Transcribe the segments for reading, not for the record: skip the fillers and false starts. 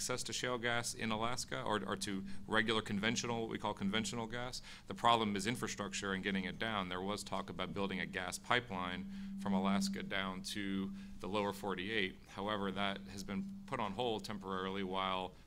access to shale gas in Alaska, or to regular conventional, what we call conventional gas. The problem is infrastructure and getting it down. There was talk about building a gas pipeline from Alaska down to the lower 48. However, that has been put on hold temporarily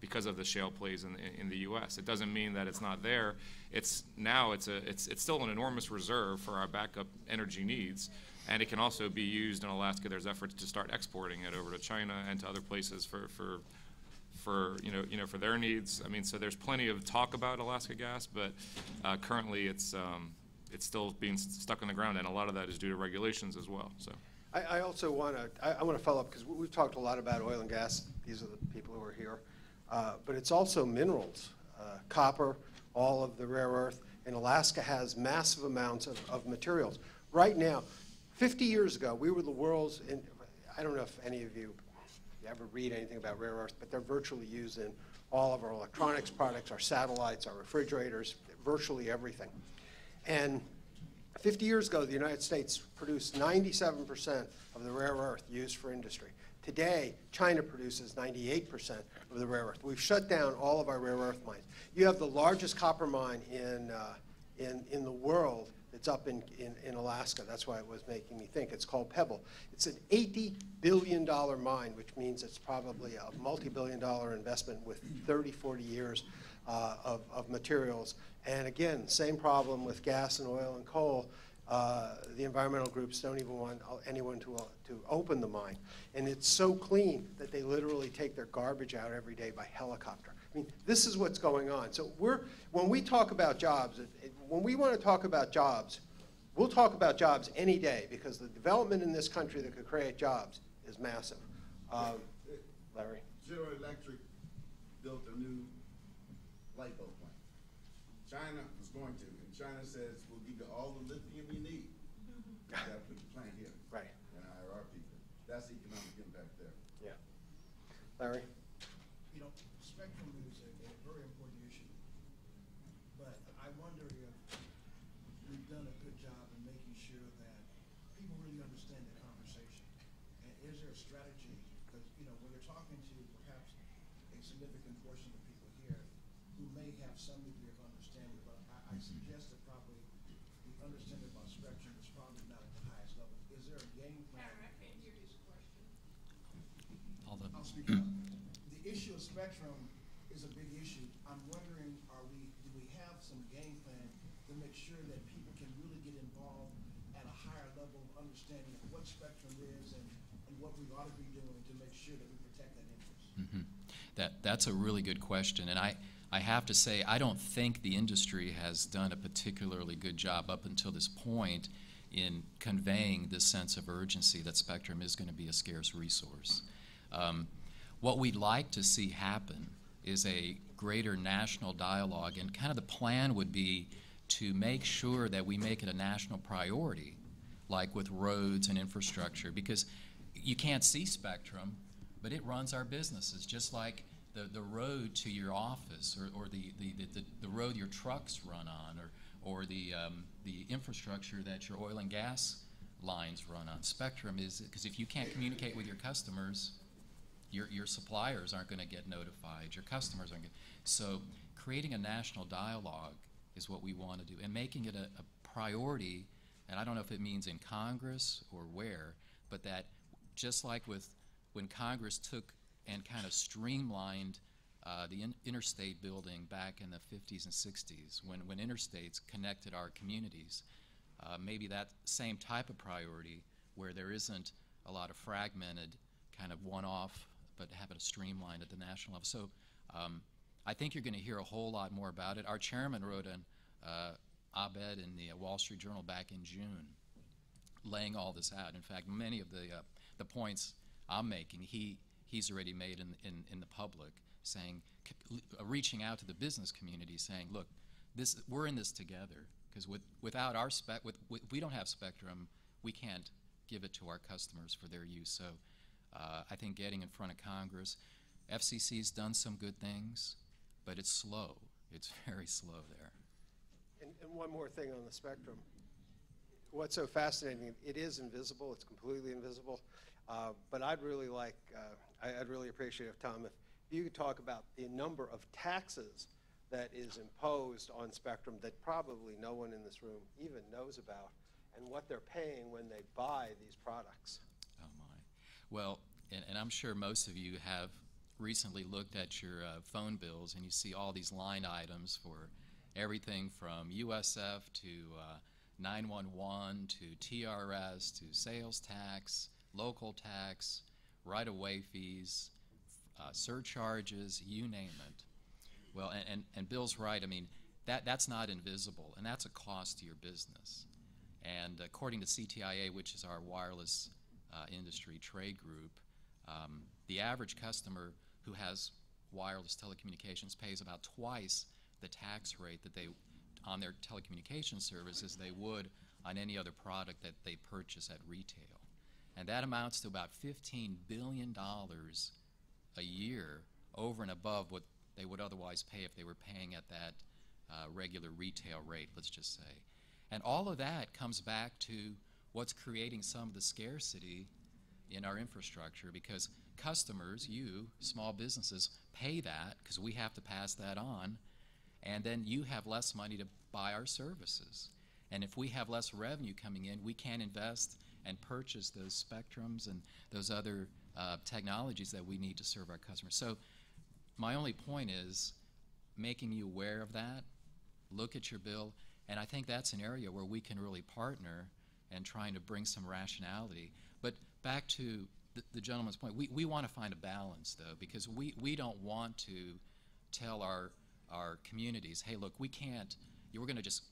because of the shale plays in the U.S. It doesn't mean that it's not there. It's still an enormous reserve for our backup energy needs, and it can also be used in Alaska. There's efforts to start exporting it over to China and to other places for their needs. I mean, so there's plenty of talk about Alaska gas, but currently it's still being stuck in the ground, and a lot of that is due to regulations as well. So. I also want to follow up, because we've talked a lot about oil and gas. These are the people who are here. But it's also minerals, copper, all of the rare earth. And Alaska has massive amounts of materials. Right now, 50 years ago, we were the world's, I don't know if any of you ever read anything about rare earth, but they're virtually used in all of our electronics products, our satellites, our refrigerators, virtually everything. And 50 years ago, the United States produced 97% of the rare earth used for industry. Today, China produces 98% of the rare earth. We've shut down all of our rare earth mines. You have the largest copper mine in the world that's up in Alaska. That's why it was making me think. It's called Pebble. It's an $80 billion mine, which means it's probably a multi-billion-dollar investment with 30, 40 years of materials. And again, same problem with gas and oil and coal. The environmental groups don't even want anyone to open the mine. And it's so clean that they literally take their garbage out every day by helicopter. I mean, this is what's going on. So when we talk about jobs, when we want to talk about jobs, we'll talk about jobs any day, because the development in this country that could create jobs is massive. Larry? General Electric built a new light bulb plant. China was going to, and China says, we'll give you all the lithium you need. You got to put the plant here. Right. And hire our people. That's the economic impact there. Yeah. Larry? You know, spectrum is a very important issue, but I wonder if we've done a good job in making sure that people really understand the conversation. And is there a strategy? Because, you know, when you're talking to perhaps a significant portion of people here who may have some degree of understanding, but I suggest that probably the understanding about spectrum is probably not at the highest level. Is there a game plan? I can't hear his question. I'll speak up. The issue of spectrum is a big issue. I'm wondering, do we have some game plan to make sure that people can really get involved at a higher level of understanding of what spectrum is and what we ought to be doing to make sure that we protect that interest? Mm-hmm. That's a really good question, and I have to say, I don't think the industry has done a particularly good job up until this point in conveying this sense of urgency that spectrum is going to be a scarce resource. What we'd like to see happen is a greater national dialogue, and kind of the plan would be to make sure that we make it a national priority, like with roads and infrastructure, because you can't see spectrum, but it runs our businesses, just like the road to your office, or the road your trucks run on, or the infrastructure that your oil and gas lines run on. Spectrum is, because if you can't communicate with your customers, your suppliers aren't going to get notified, your customers aren't going to. So creating a national dialogue is what we want to do, and making it a priority, and I don't know if it means in Congress or where, but that just like when Congress took and kind of streamlined the interstate building back in the 50s and 60s, when interstates connected our communities, maybe that same type of priority where there isn't a lot of fragmented kind of one-off, but have it streamlined at the national level. So I think you're going to hear a whole lot more about it. Our chairman wrote an op-ed in the Wall Street Journal back in June laying all this out. In fact, many of the points I'm making, he's already made in the public, saying, reaching out to the business community, saying, look, we're in this together, because without our we don't have spectrum, we can't give it to our customers for their use. So I think getting in front of Congress, FCC's done some good things, but it's slow. It's very slow there. And one more thing on the spectrum. What's so fascinating, it is invisible, it's completely invisible, but I'd really appreciate it, Tom, if you could talk about the number of taxes that is imposed on spectrum that probably no one in this room even knows about, and what they're paying when they buy these products. Oh my. Well, and I'm sure most of you have recently looked at your phone bills, and you see all these line items for everything from USF to 911 to TRS to sales tax, local tax, right-of-way fees, surcharges, you name it. Well, and Bill's right. I mean, that's not invisible, and that's a cost to your business. And according to CTIA, which is our wireless industry trade group, the average customer who has wireless telecommunications pays about twice the tax rate that they on their telecommunications service as they would on any other product that they purchase at retail. And that amounts to about $15 billion a year over and above what they would otherwise pay if they were paying at that regular retail rate, let's just say. And all of that comes back to what's creating some of the scarcity in our infrastructure, because customers, you, small businesses, pay that because we have to pass that on, and then you have less money to buy our services. And if we have less revenue coming in, we can't invest and purchase those spectrums and those other technologies that we need to serve our customers. So my only point is making you aware of that, look at your bill, and I think that's an area where we can really partner and trying to bring some rationality. But back to the gentleman's point, we want to find a balance, though, because we don't want to tell our communities, hey, look, we can't, we're going to just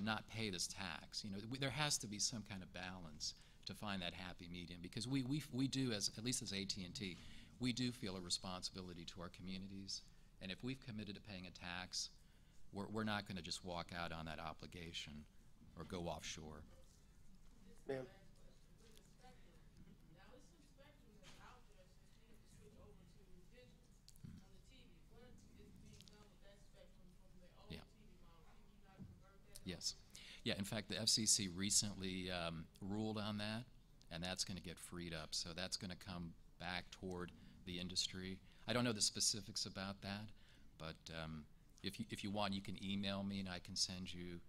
not pay this tax. You know, there has to be some kind of balance to find that happy medium, because we do, at least as AT&T, we do feel a responsibility to our communities, and if we've committed to paying a tax, we're not going to just walk out on that obligation or go offshore. Ma'am? Yes. Yeah, in fact, the FCC recently ruled on that, and that's going to get freed up. So that's going to come back toward the industry. I don't know the specifics about that, but if you want, you can email me, and I can send you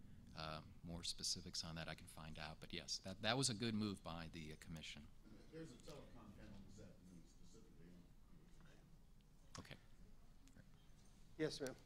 more specifics on that. I can find out. But yes, that was a good move by the commission. There's a telecom panel this afternoon specifically on. Okay. Yes, ma'am.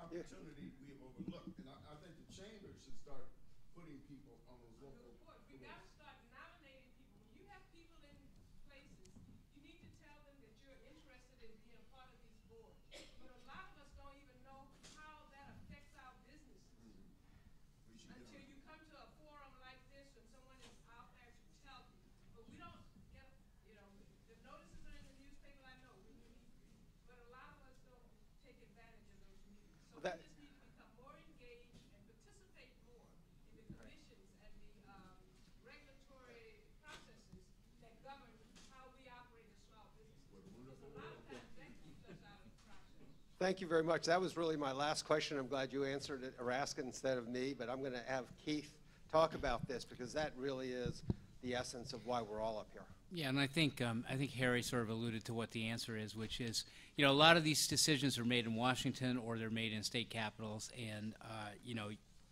Opportunity we have overlooked, and I think the chamber should start putting people on those local boards. We got to start nominating people. When you have people in places, you need to tell them that you're interested in being a part of these boards. But a lot of us don't even know how that affects our businesses. Until you come to a forum like this and someone is out there to tell you. But we don't get, you know, the notices are in the newspaper, I know, we need, but a lot of us don't take advantage of those meetings. So we just need to become more engaged and participate more in the commissions and the regulatory processes that govern how we operate as small businesses. Because a lot of times that keeps us out of the process. Thank you very much. That was really my last question. I'm glad you answered it, or asked it instead of me, but I'm going to have Keith talk about this, because that really is the essence of why we're all up here. Yeah, and I think Harry sort of alluded to what the answer is, which is, you know, a lot of these decisions are made in Washington or they're made in state capitals, and you know,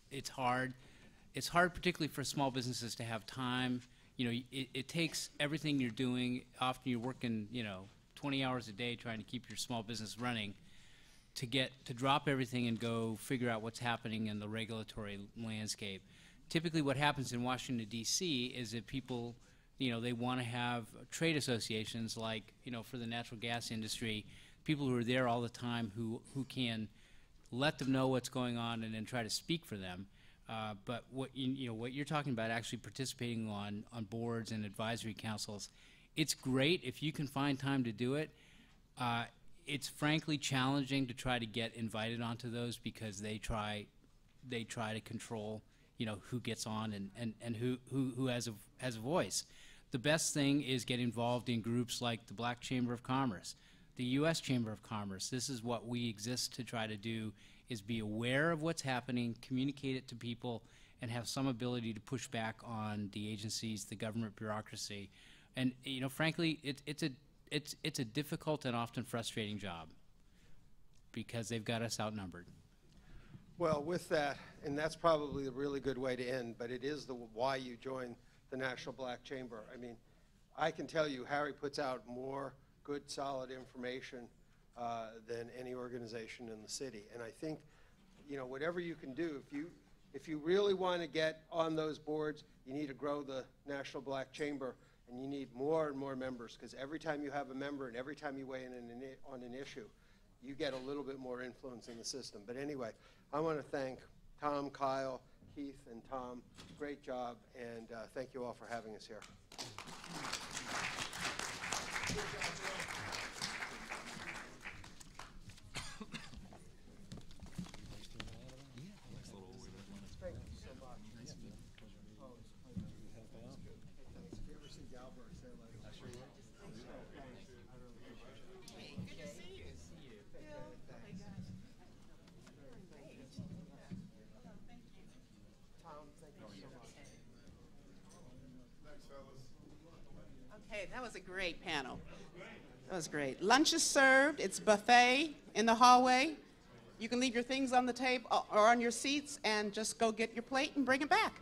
it's hard. It's hard, particularly for small businesses, to have time you know, it takes everything you're doing. Often you're working, you know, 20 hours a day trying to keep your small business running, to drop everything and go figure out what's happening in the regulatory landscape. Typically what happens in Washington, D.C. is that people, you know, they want to have trade associations like, you know, for the natural gas industry, people who are there all the time who can let them know what's going on and then try to speak for them. But what you know, what you're talking about, actually participating on boards and advisory councils, it's great if you can find time to do it. It's frankly challenging to try to get invited onto those because they try to control, you know, who gets on and who has a voice. The best thing is get involved in groups like the Black Chamber of Commerce, the U.S. Chamber of Commerce. This is what we exist to try to do, is be aware of what's happening, communicate it to people, and have some ability to push back on the agencies, the government bureaucracy. And, you know, frankly, it's a difficult and often frustrating job because they've got us outnumbered. Well, with that, and that's probably a really good way to end, but it is why you joined the National Black Chamber. I mean, I can tell you Harry puts out more good, solid information than any organization in the city. And I think, you know, whatever you can do, if you really want to get on those boards, you need to grow the National Black Chamber, and you need more and more members, because every time you have a member and every time you weigh in on an issue, you get a little bit more influence in the system. But anyway, I want to thank Tom, Kyle, Keith, and Tom. Great job, and thank you all for having us here. Okay, that was a great panel. That was great. Lunch is served. It's buffet in the hallway. You can leave your things on the table or on your seats and just go get your plate and bring it back.